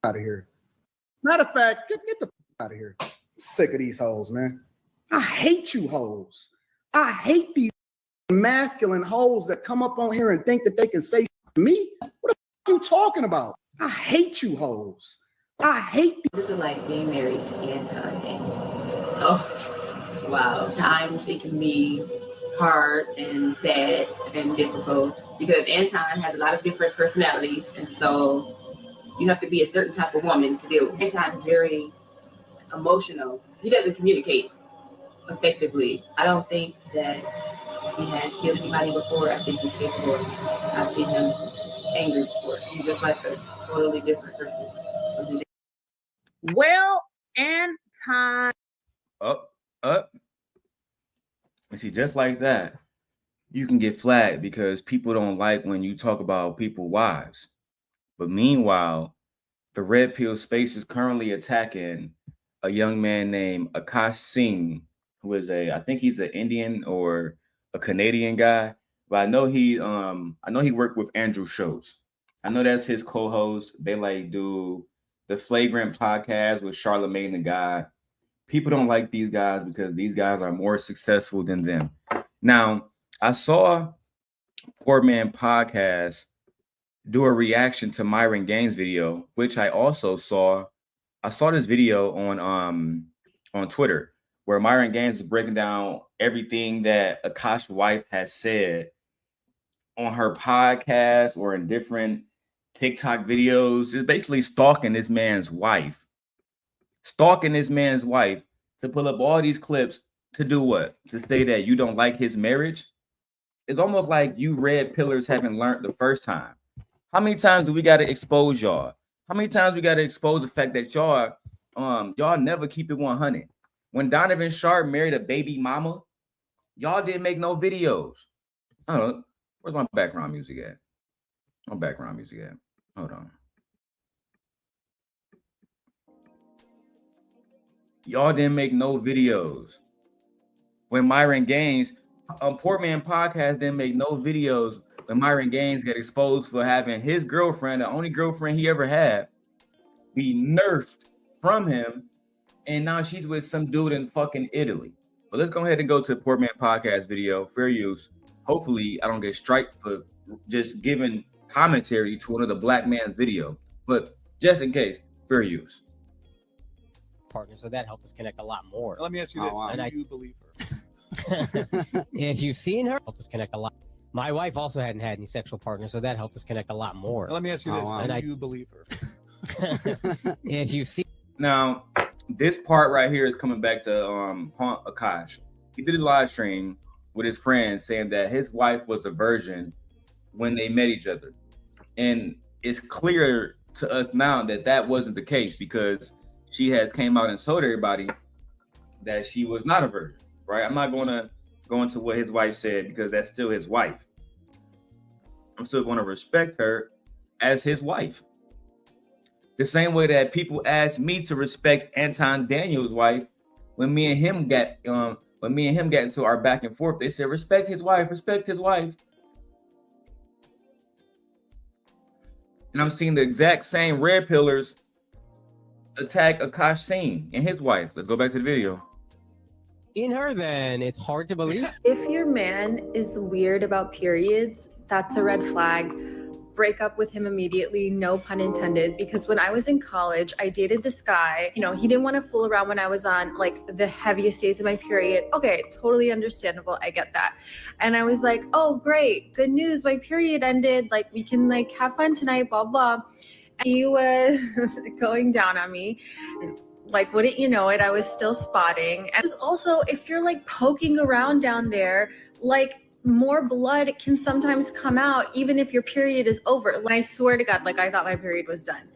out of here. Matter of fact, get the out of here. I'm sick of these hoes, man. I hate you hoes. I hate these masculine hoes that come up on here and think that they can say to me. What are you talking about? I hate you hoes. I hate This is like being married to Anton Daniels. Oh, wow. Times it can be hard and sad and difficult because Anton has a lot of different personalities, and so you have to be a certain type of woman to deal with. Anton is very emotional. He doesn't communicate effectively. I don't think that he has killed anybody before. I think he's capable. I've seen him angry before. He's just like a totally different person. Well, Anton. Up. And see, just like that, you can get flagged because people don't like when you talk about people's wives. But meanwhile, the Red Pill space is currently attacking a young man named Akash Singh, who is I think he's an Indian or a Canadian guy. But I know he worked with Andrew Schultz. I know that's his co-host. They like do the Flagrant podcast with Charlemagne the God. People don't like these guys because these guys are more successful than them. Now, I saw Poor Man Podcast do a reaction to Myron Gaines video, which I also saw. I saw this video on Twitter where Myron Gaines is breaking down everything that Akash's wife has said on her podcast or in different TikTok videos. It's basically stalking this man's wife. To pull up all these clips to do what? To say that you don't like his marriage? It's almost like you red pillars haven't learned the first time. How many times do we got to expose y'all? How many times we got to expose the fact that y'all never keep it 100? When Donovan Sharp married a baby mama, y'all didn't make no videos. I don't know. Where's my background music at? Hold on. Y'all didn't make no videos. When Myron Gaines, Poor Man Podcast didn't make no videos when Myron Gaines got exposed for having his girlfriend, the only girlfriend he ever had, be nerfed from him, and now she's with some dude in fucking Italy. But let's go ahead and go to the Poor Man Podcast video, fair use. Hopefully, I don't get striked for just giving commentary to another black man's video, but just in case, fair use. Partner, so that helped us connect a lot more. Let me ask you this: do you believe her? If you've seen her, helped us connect a lot. My wife also hadn't had any sexual partners, so that helped us connect a lot more. Let me ask you this: do you believe her? If you've seen now, this part right here is coming back to Haunt Akash. He did a live stream with his friends saying that his wife was a virgin when they met each other, and it's clear to us now that that wasn't the case because she has came out and told everybody that she was not a virgin, right? I'm not going to go into what his wife said because that's still his wife. I'm still going to respect her as his wife. The same way that people asked me to respect Anton Daniels' wife when me and him got into our back and forth. They said, respect his wife. And I'm seeing the exact same red pillars attack Akash Singh and his wife. Let's go back to the video. In her, then it's hard to believe. If your man is weird about periods, that's a red flag. Break up with him immediately, no pun intended, because when I was in college, I dated this guy. You know, he didn't want to fool around when I was on like the heaviest days of my period. Okay, totally understandable. I get that. And I was like, oh, great. Good news. My period ended. Like, we can like have fun tonight, blah, blah. And he was going down on me. Like, wouldn't you know it, I was still spotting. And also, if you're like poking around down there, like more blood can sometimes come out even if your period is over. And I swear to God, like I thought my period was done.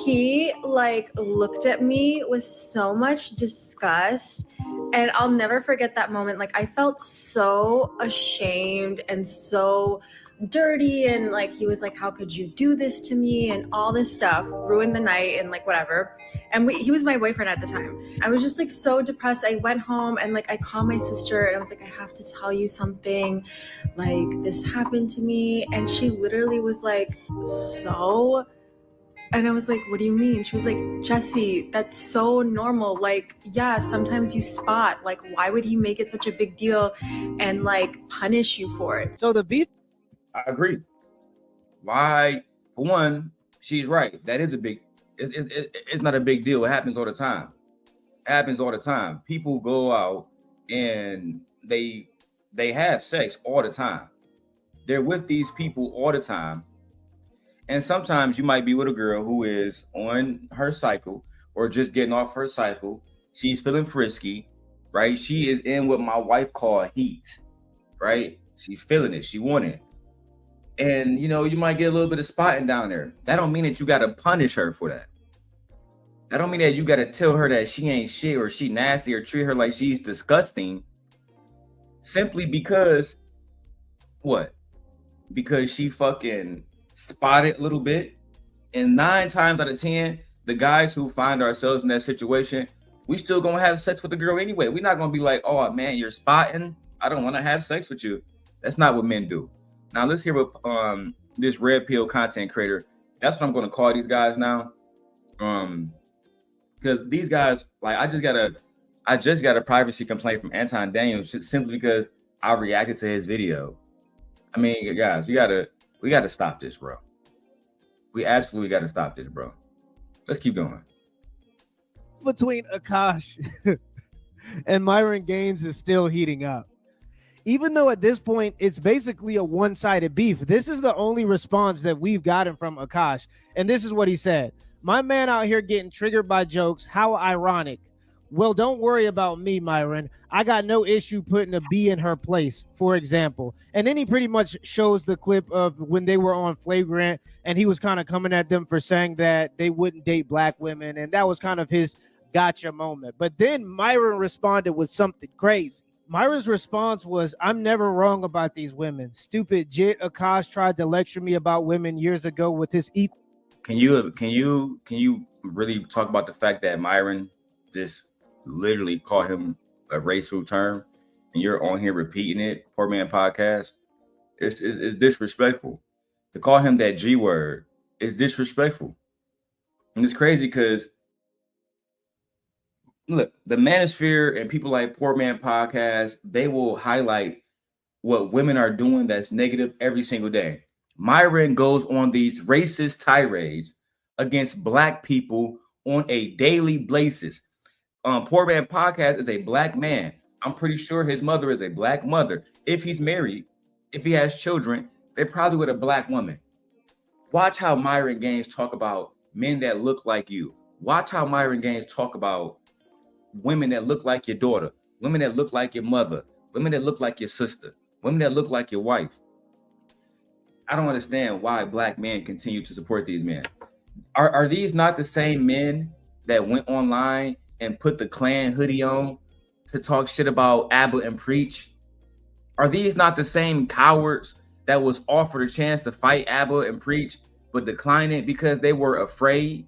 He like looked at me with so much disgust, and I'll never forget that moment. Like I felt so ashamed and so dirty, and like he was like, how could you do this to me, and all this stuff, ruined the night and like whatever. And he was my boyfriend at the time. I was just like so depressed. I went home and like I called my sister and I was like, I have to tell you something, like this happened to me. And she literally was like so And I was like, what do you mean? She was like, Jesse, that's so normal. Like, yeah, sometimes you spot. Like, why would he make it such a big deal and like punish you for it? So the beef. I agree. Why? For one, she's right. That is a big. It's not a big deal. It happens all the time. It happens all the time. People go out and they have sex all the time. They're with these people all the time. And sometimes you might be with a girl who is on her cycle or just getting off her cycle. She's feeling frisky, right? She is in what my wife call heat, right? She's feeling it. She want it. And, you know, you might get a little bit of spotting down there. That don't mean that you got to punish her for that. That don't mean that you got to tell her that she ain't shit or she nasty or treat her like she's disgusting. Simply because, what? Because she fucking spotted a little bit. And 9 times out of 10, the guys who find ourselves in that situation, we still gonna have sex with the girl anyway. We're not gonna be like, oh man, you're spotting, I don't want to have sex with you. That's not what men do. Now let's hear what this red pill content creator, that's what I'm gonna call these guys now. Because these guys, like, I just got a privacy complaint from Anton Daniels simply because I reacted to his video. I mean, guys, we gotta stop this, bro. We absolutely gotta stop this, bro. Let's keep going. Between Akash and Myron Gaines is still heating up. Even though at this point it's basically a one-sided beef, this is the only response that we've gotten from Akash. And this is what he said. My man out here getting triggered by jokes. How ironic. Well, don't worry about me, Myron. I got no issue putting a B in her place, for example. And then he pretty much shows the clip of when they were on Flagrant, and he was kind of coming at them for saying that they wouldn't date black women, and that was kind of his gotcha moment. But then Myron responded with something crazy. Myron's response was, I'm never wrong about these women. Stupid jit. Akash tried to lecture me about women years ago with his equal. Can you really talk about the fact that Myron just literally called him a racial term, and you're on here repeating it? Poor Man Podcast. It's disrespectful to call him that G word. It's disrespectful, and it's crazy because look, the Manosphere and people like Poor Man Podcast, they will highlight what women are doing that's negative every single day. Myron goes on these racist tirades against black people on a daily basis. Poor Man Podcast is a black man. I'm pretty sure his mother is a black mother. If he's married, if he has children, they're probably with a black woman. Watch how Myron Gaines talk about men that look like you. Watch how Myron Gaines talk about women that look like your daughter, women that look like your mother, women that look like your sister, women that look like your wife. I don't understand why black men continue to support these men. Are these not the same men that went online and put the Klan hoodie on to talk shit about Abba and Preach? Are these not the same cowards that was offered a chance to fight Abba and Preach but declined it because they were afraid?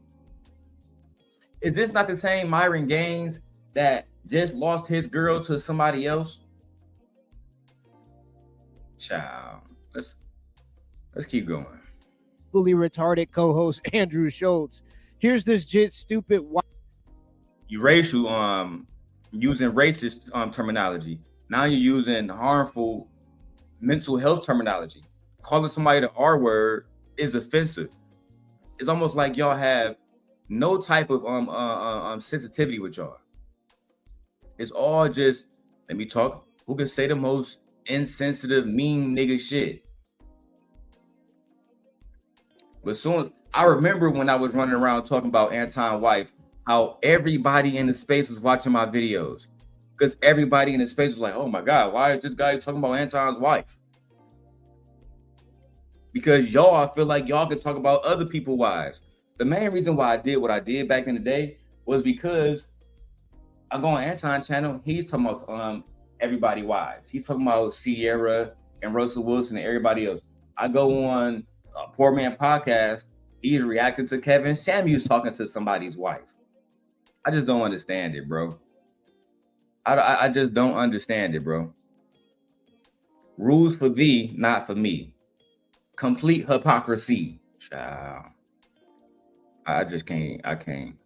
Is this not the same Myron Gaines that just lost his girl to somebody else? Child, let's keep going. Fully retarded co-host Andrew Schultz. Here's this jit stupid. You racial, using racist terminology. Now you're using harmful mental health terminology. Calling somebody the R word is offensive. It's almost like y'all have no type of sensitivity with y'all. It's all just, let me talk. Who can say the most insensitive, mean nigga shit? But soon, I remember when I was running around talking about Anton's wife, how everybody in the space was watching my videos. Because everybody in the space was like, oh my God, why is this guy talking about Anton's wife? Because y'all feel like y'all can talk about other people's wives. The main reason why I did what I did back in the day was because I go on Anton's channel, he's talking about everybody's wives. He's talking about Sierra and Russell Wilson and everybody else. I go on Poor Man Podcast, he's reacting to Kevin Samuels talking to somebody's wife. I just don't understand it, bro. I just don't understand it, bro. Rules for thee, not for me. Complete hypocrisy, child. I just can't. I can't.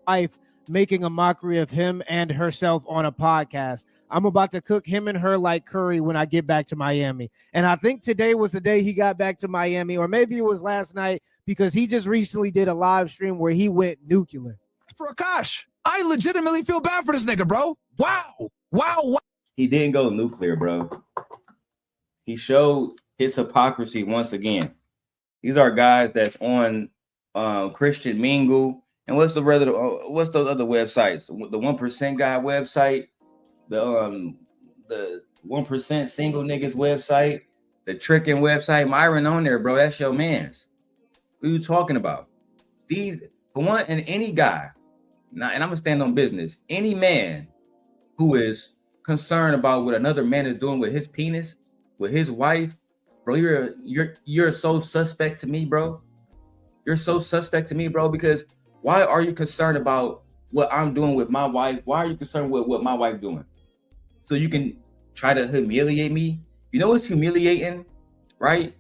Wife making a mockery of him and herself on a podcast. I'm about to cook him and her like curry when I get back to Miami. And I think today was the day he got back to Miami, or maybe it was last night, because he just recently did a live stream where he went nuclear. For Akash, I legitimately feel bad for this nigga, bro. Wow. He didn't go nuclear, bro. He showed his hypocrisy once again. These are guys that's on Christian Mingle. And what's those other websites? The 1% guy website, the 1% single niggas website, the tricking website. Myron on there, bro. That's your man's. What are you talking about? These, for one, and any guy, now, and I'm gonna stand on business. Any man who is concerned about what another man is doing with his penis, with his wife, bro, you're so suspect to me, bro. You're so suspect to me, bro, because why are you concerned about what I'm doing with my wife? Why are you concerned with what my wife doing? So you can try to humiliate me? You know what's humiliating, right?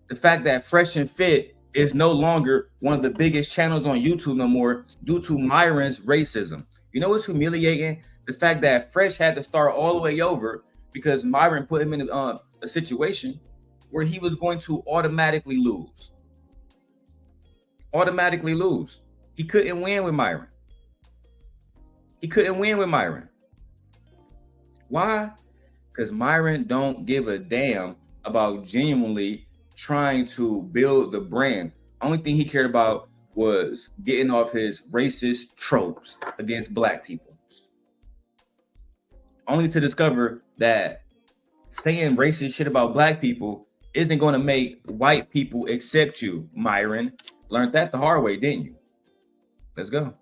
The fact that Fresh and Fit is no longer one of the biggest channels on YouTube no more due to Myron's racism. You know what's humiliating? The fact that Fresh had to start all the way over because Myron put him in a situation where he was going to automatically lose. He couldn't win with Myron. Why? Because Myron don't give a damn about genuinely trying to build the brand. Only thing he cared about was getting off his racist tropes against black people. Only to discover that saying racist shit about black people isn't going to make white people accept you, Myron. Learned that the hard way, didn't you? Let's go.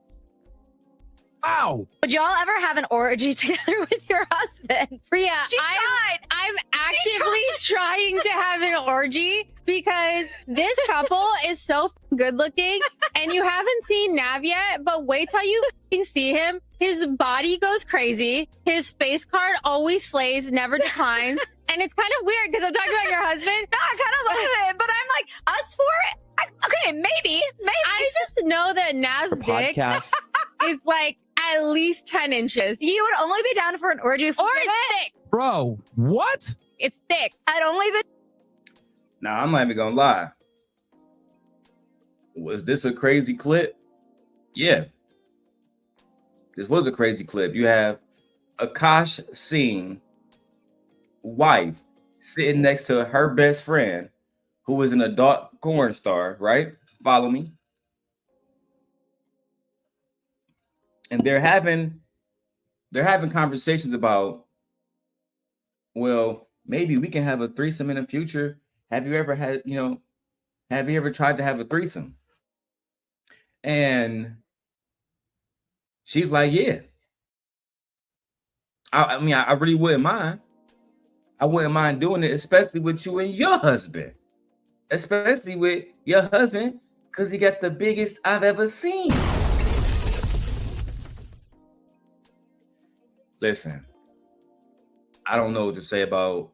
Wow. Would y'all ever have an orgy together with your husband? Priya, She tried. I'm actively trying to have an orgy because this couple is so good looking, and you haven't seen Nav yet, but wait till you see him. His body goes crazy. His face card always slays, never declines. And it's kind of weird because I'm talking about your husband. No, I kind of love it, but I'm like, us for it? Okay, maybe. I just know that Nav's dick is like at least 10 inches. You would only be down for an orgy if Or it's thick. Bro, what? It's thick. I'd only be. Now, I'm not even gonna lie. Was this a crazy clip? Yeah. This was a crazy clip. You have Akash Singh wife sitting next to her best friend, who is an adult porn star, right? Follow me. And they're having conversations about, well, maybe we can have a threesome in the future. Have you ever tried to have a threesome? And she's like, yeah. I mean, I really wouldn't mind. I wouldn't mind doing it, especially with you and your husband. Especially with your husband, because he got the biggest I've ever seen. Listen, I don't know what to say about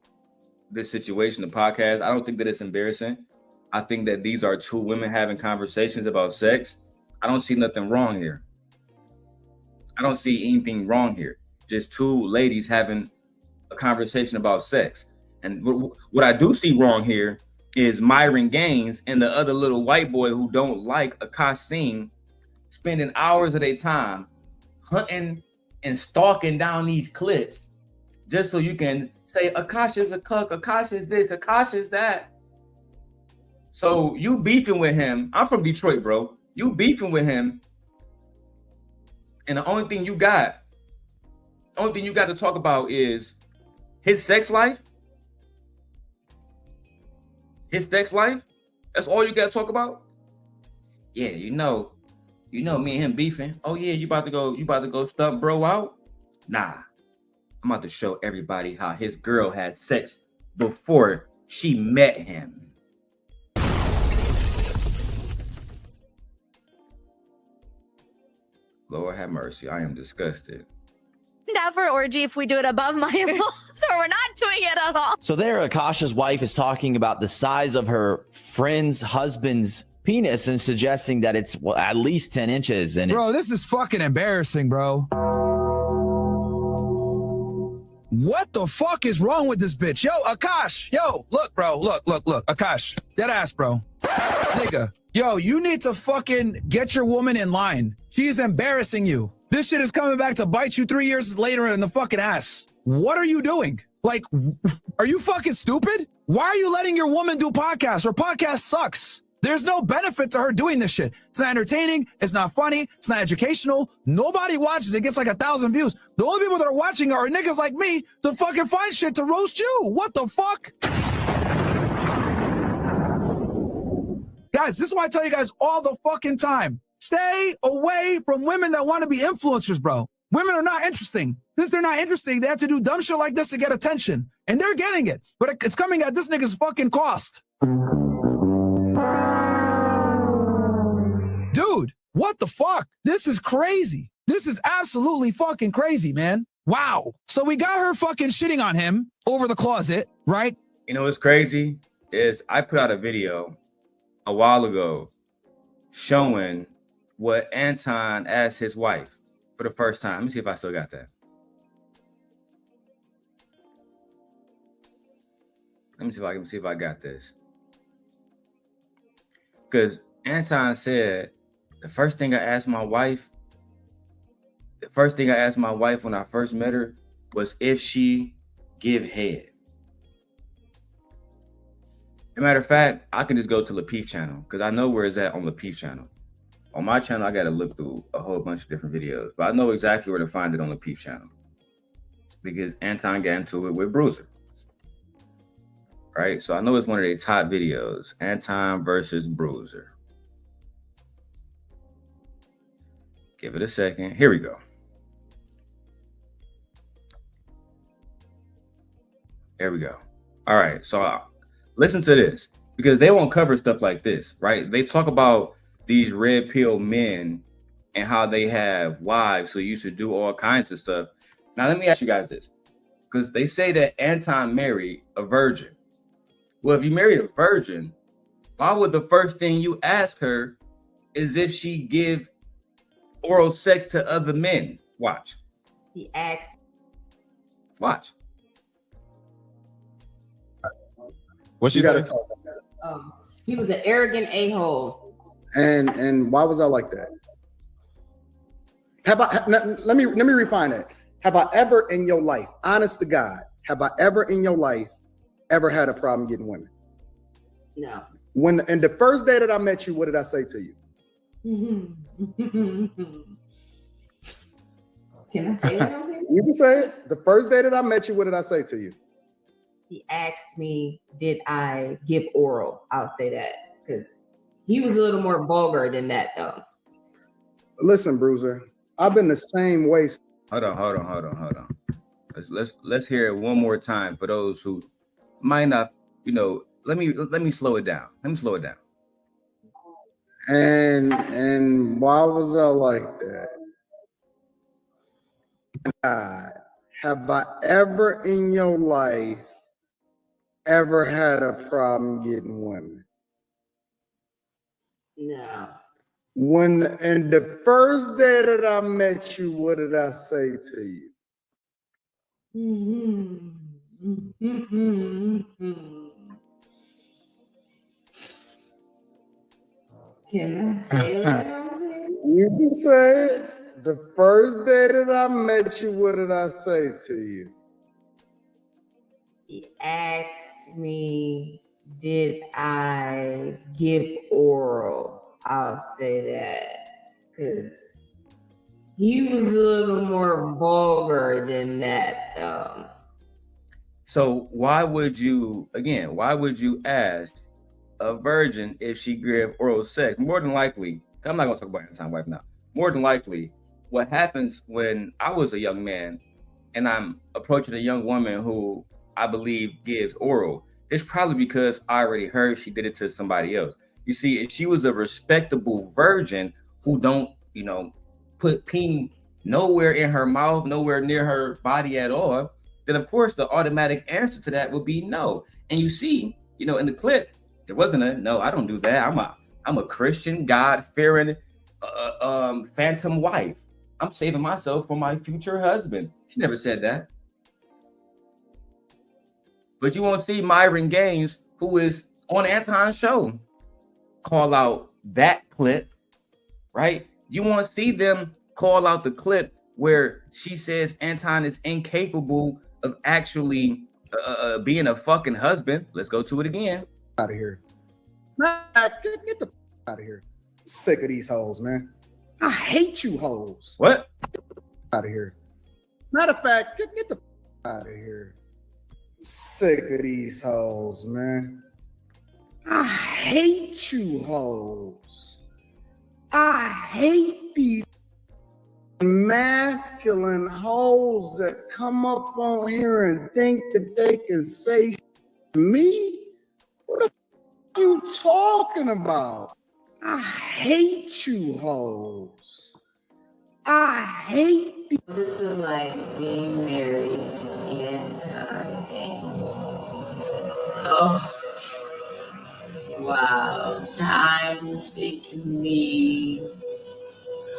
this situation, the podcast. I don't think that it's embarrassing. I think that these are two women having conversations about sex. I don't see nothing wrong here. I don't see anything wrong here. Just two ladies having a conversation about sex. And what I do see wrong here is Myron Gaines and the other little white boy who don't like Akash Singh spending hours of their time hunting and stalking down these clips just so you can say Akash is a cuck, Akash is this, Akash is that. So you beefing with him. I'm from Detroit, bro. You beefing with him, and the only thing you got to talk about is his sex life. His sex life? That's all you got to talk about? Yeah, you know me and him beefing. Oh yeah, you about to go stump bro out? Nah. I'm about to show everybody how his girl had sex before she met him. Lord have mercy. I am disgusted. Down for an orgy if we do it above my in-laws, or we're not doing it at all. So there, Akasha's wife is talking about the size of her friend's husband's penis and suggesting that it's at least 10 inches. And Bro, this is fucking embarrassing, bro. What the fuck is wrong with this bitch? Yo, Akash, yo, look, bro, look, Akash, dead ass, bro. Nigga, yo, you need to fucking get your woman in line. She is embarrassing you. This shit is coming back to bite you 3 years later in the fucking ass. What are you doing? Like, are you fucking stupid? Why are you letting your woman do podcasts? Her podcast sucks. There's no benefit to her doing this shit. It's not entertaining. It's not funny. It's not educational. Nobody watches. It gets like 1,000 views. The only people that are watching are niggas like me to fucking find shit to roast you. What the fuck? Guys, this is why I tell you guys all the fucking time. Stay away from women that want to be influencers, bro. Women are not interesting. Since they're not interesting, they have to do dumb shit like this to get attention. And they're getting it. But it's coming at this nigga's fucking cost. Dude, what the fuck? This is crazy. This is absolutely fucking crazy, man. Wow. So we got her fucking shitting on him over the closet, right? You know what's crazy is I put out a video a while ago showing what Anton asked his wife for the first time. Let me see if I still got that. Let me see if I got this. Because Anton said the first thing I asked my wife when I first met her was if she give head. As a matter of fact, I can just go to Lapeef channel because I know where it's at on Lapeef channel. On my channel, I got to look through a whole bunch of different videos, but I know exactly where to find it on Lapeef channel because Anton got into it with Bruiser. Right? So I know it's one of their top videos, Anton versus Bruiser. Give it a second. Here we go. There we go. All right. So listen to this because they won't cover stuff like this, right? They talk about these red pill men and how they have wives who used to do all kinds of stuff. Now, let me ask you guys this because they say that Anton married a virgin. Well, if you married a virgin, why would the first thing you ask her is if she give oral sex to other men? Watch. He asked. Watch. What you got to talk about? He was an arrogant a-hole. And why was I like that? Let me refine that. Have I ever in your life, honest to God, have I ever in your life ever had a problem getting women? No. And the first day that I met you, what did I say to you? Can I say that on here? You can say it. The first day that I met you, what did I say to you? He asked me, did I give oral? I'll say that because he was a little more vulgar than that, though. Listen, Bruiser, I've been the same way. Hold on. Let's hear it one more time for those who might not, let me slow it down. And why was I like that? Have I ever in your life ever had a problem getting women? No. And the first day that I met you, what did I say to you? Can I say that? You can say it. The first day that I met you, what did I say to you? He asked me, did I give oral? I'll say that because he was a little more vulgar than that, though. So why would you ask a virgin if she gave oral sex? More than likely, I'm not gonna talk about Anton's wife now. More than likely, what happens when I was a young man and I'm approaching a young woman who I believe gives oral, it's probably because I already heard she did it to somebody else. You see, if she was a respectable virgin who don't, put peen nowhere in her mouth, nowhere near her body at all, then of course the automatic answer to that would be no. And you see, in the clip, there wasn't a no, I don't do that. I'm a Christian, God-fearing, phantom wife. I'm saving myself for my future husband. She never said that. But you won't see Myron Gaines, who is on Anton's show, call out that clip, right? You won't see them call out the clip where she says Anton is incapable of actually being a fucking husband. Let's go to it again. Out of here. Get the out of here. I'm sick of these hoes, man. I hate you hoes. What? Out of here. Matter of fact, get the out of here. I'm sick of these hoes, man. I hate you hoes. I hate these masculine hoes that come up on here and think that they can say to me. What the f are you talking about? I hate you hoes. I hate these. This is like being married and oh wow, times it can be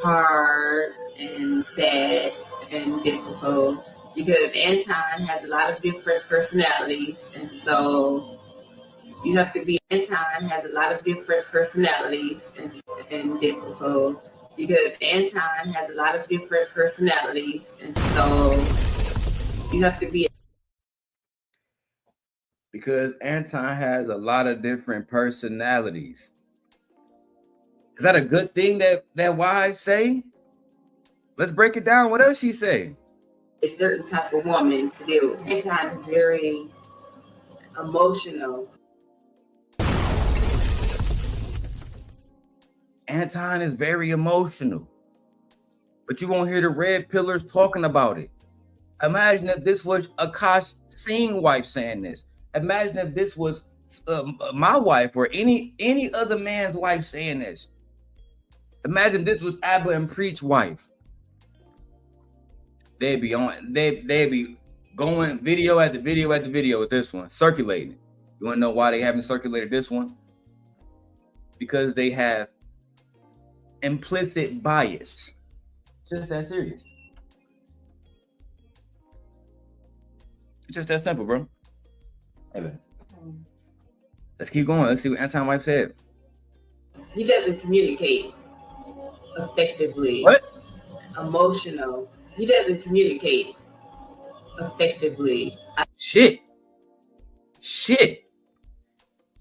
hard and sad and difficult because Anton has a lot of different personalities, and so you have to be. Anton has a lot of different personalities and difficult because Anton has a lot of different personalities, and so you have to be. Because Anton has a lot of different personalities. Is that a good thing that wives say? Let's break it down. What else she say? A certain type of woman to deal with. Anton is very emotional. Anton is very emotional. But you won't hear the red pillars talking about it. Imagine if this was Akash Singh wife saying this. Imagine if this was my wife or any other man's wife saying this. Imagine this was Abba and Preach wife. They'd be going video after video after video with this one, circulating. You want to know why they haven't circulated this one? Because they have implicit bias. Just that serious. It's just that simple, bro. Hey, let's keep going. Let's see what Anton wife said. He doesn't communicate effectively. What? Emotional. He doesn't communicate effectively. Shit.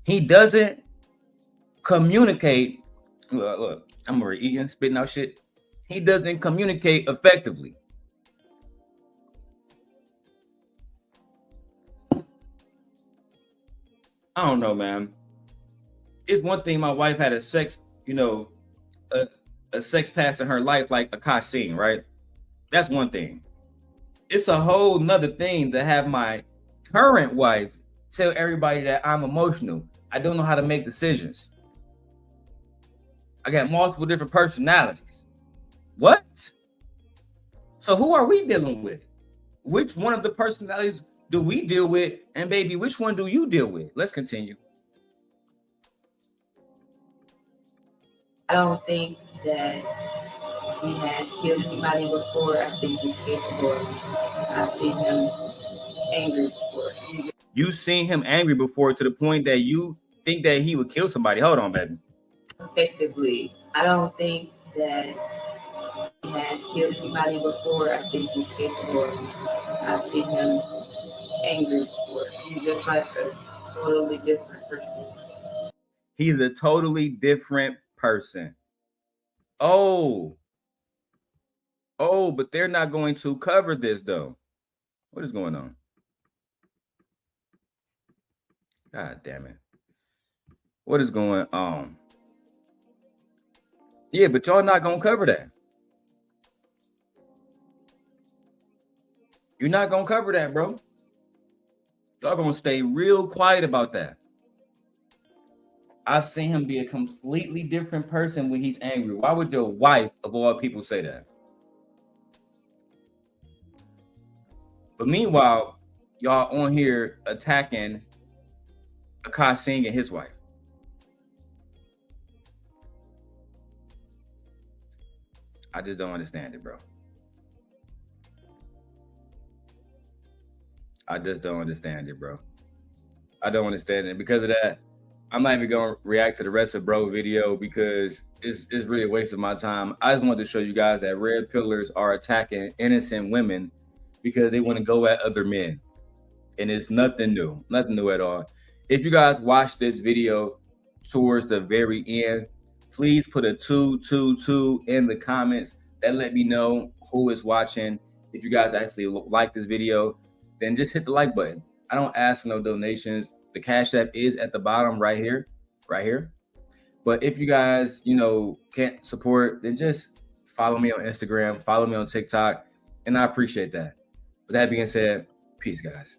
He doesn't communicate. Look, I'm already eating, spitting out shit. He doesn't communicate effectively. I don't know, man. It's one thing my wife had a sex past in her life like Akash Singh, right? That's one thing. It's a whole nother thing to have my current wife tell everybody that I'm emotional. I don't know how to make decisions. I got multiple different personalities. What? So who are we dealing with? Which one of the personalities do we deal with? And baby, which one do you deal with? Let's continue. I don't think that he has killed anybody before. I think he's capable. I've seen him angry before. You've seen him angry before to the point that you think that he would kill somebody. Hold on, baby. Effectively. I don't think that he has killed anybody before. I think he's capable. I've seen him angry before. He's just like a totally different person. He's a totally different person. Oh, but they're not going to cover this though. What is going on? God damn it. What is going on? Yeah, but y'all not gonna cover that. You're not gonna cover that, bro. Y'all gonna stay real quiet about that. I've seen him be a completely different person when he's angry. Why would your wife, of all people, say that? But meanwhile, y'all on here attacking Akash Singh and his wife. I just don't understand it, bro. I just don't understand it, bro. I don't understand it. Because of that, I'm not even going to react to the rest of bro video because it's really a waste of my time. I just wanted to show you guys that red pillars are attacking innocent women because they want to go at other men. And it's nothing new at all. If you guys watch this video towards the very end, please put a 222 in the comments. That let me know who is watching. If you guys actually like this video, then just hit the like button. I don't ask for no donations. The Cash App is at the bottom right here. But if you guys, can't support, then just follow me on Instagram, follow me on TikTok, and I appreciate that. With that being said, peace, guys.